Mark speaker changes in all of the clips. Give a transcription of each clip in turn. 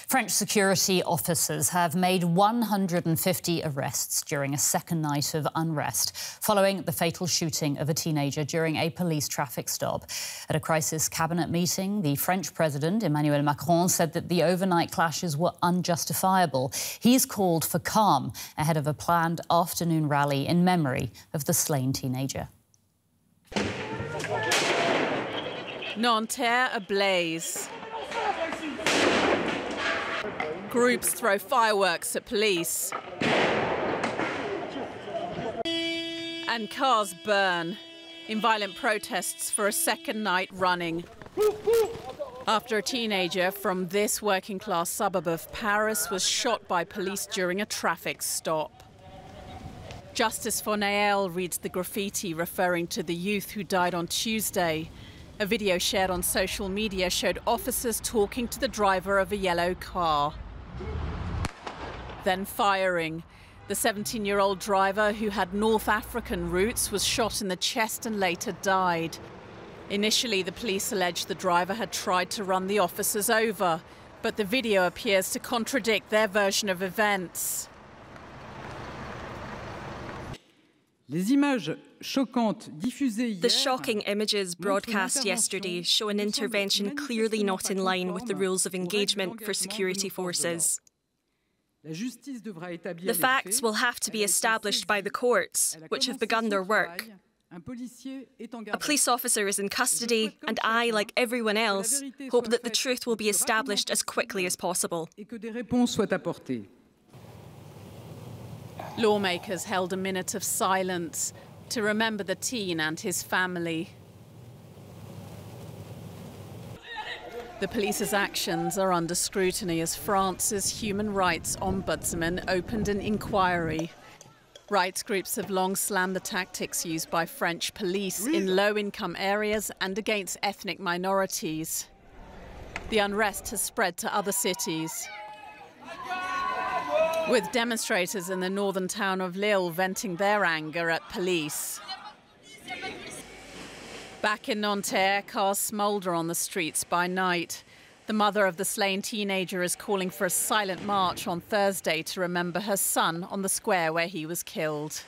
Speaker 1: French security officers have made 150 arrests during a second night of unrest following the fatal shooting of a teenager during a police traffic stop. At a crisis cabinet meeting, the French President Emanual Macron said that the overnight clashes were unjustifiable. He's called for calm ahead of a planned afternoon rally in memory of the slain teenager.
Speaker 2: Nanterre ablaze. Groups throw fireworks at police. And cars burn in violent protests for a second night running. After a teenager from this working-class suburb of Paris was shot by police during a traffic stop. Justice for Naël reads the graffiti referring to the youth who died on Tuesday. A video shared on social media showed officers talking to the driver of a yellow car. Then firing. The 17-year-old driver, who had North African roots, was shot in the chest and later died. Initially, the police alleged the driver had tried to run the officers over, but the video appears to contradict their version of events.
Speaker 3: The
Speaker 4: shocking images broadcast yesterday show an intervention clearly not in line with the rules of engagement for security forces. The facts will have to be established by the courts, which have begun their work. A police officer is in custody, and I, like everyone else, hope that the truth will be established as quickly as possible.
Speaker 2: Lawmakers held a minute of silence to remember the teen and his family. The police's actions are under scrutiny as France's human rights ombudsman opened an inquiry. Rights groups have long slammed the tactics used by French police in low-income areas and against ethnic minorities. The unrest has spread to other cities, with demonstrators in the northern town of Lille venting their anger at police. Back in Nanterre, cars smoulder on the streets by night. The mother of the slain teenager is calling for a silent march on Thursday to remember her son on the square where he was killed.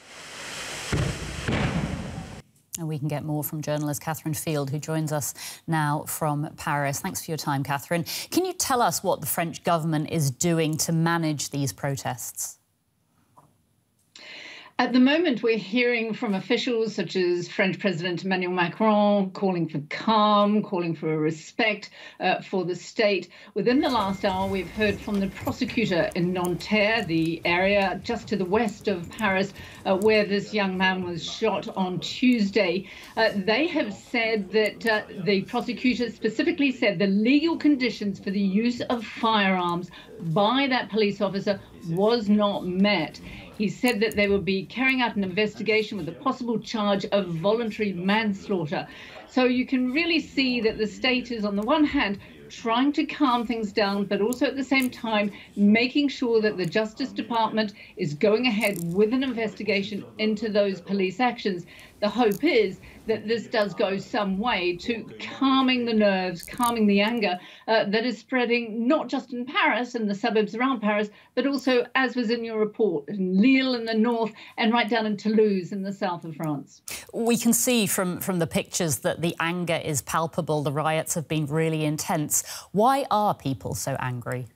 Speaker 1: And we can get more from journalist Catherine Field, who joins us now from Paris. Thanks for your time, Catherine. Can you tell us what the French government is doing to manage these protests?
Speaker 5: At the moment, we're hearing from officials such as French President Emanual Macron calling for calm, calling for respect for the state. Within the last hour, we've heard from the prosecutor in Nanterre, the area just to the west of Paris, where this young man was shot on Tuesday. They have said that the prosecutor specifically said the legal conditions for the use of firearms by that police officer was not met. He said that they would be carrying out an investigation with a possible charge of voluntary manslaughter. So you can really see that the state is, on the one hand, trying to calm things down, but also at the same time making sure that the Justice Department is going ahead with an investigation into those police actions. The hope is that this does go some way to calming the nerves, calming the anger that is spreading not just in Paris and the suburbs around Paris, but also, as was in your report, in Lille in the north and right down in Toulouse in the south of France.
Speaker 1: We can see from the pictures that the anger is palpable. The riots have been really intense. Why are people so angry?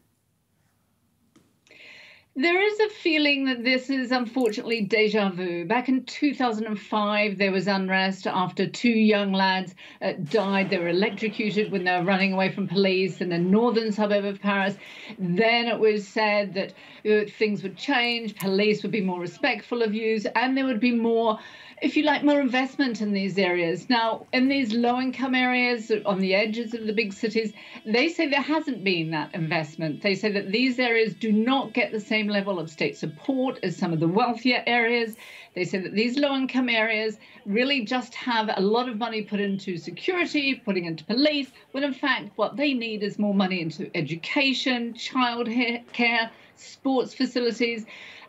Speaker 5: There is a feeling that this is unfortunately déjà vu. Back in 2005, there was unrest after two young lads died. They were electrocuted when they were running away from police in the northern suburb of Paris. Then it was said that things would change, police would be more respectful of youth, and there would be more, if you like, more investment in these areas. Now, in these low-income areas on the edges of the big cities, they say there hasn't been that investment. They say that these areas do not get the same level of state support as some of the wealthier areas. They say that these low-income areas really just have a lot of money put into security, putting into police, when in fact what they need is more money into education, child care, sports facilities.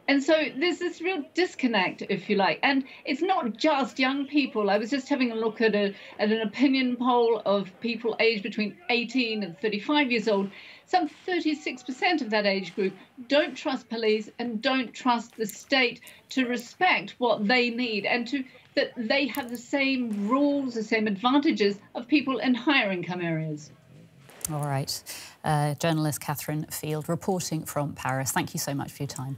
Speaker 5: And so there's this real disconnect, if you like. And it's not just young people. I was just having a look at an opinion poll of people aged between 18 and 35 years old. some 36% of that age group don't trust police and don't trust the state to respect what they need and that they have the same rules, the same advantages of people in higher income areas.
Speaker 1: All right. Journalist Catherine Field reporting from Paris. Thank you so much for your time.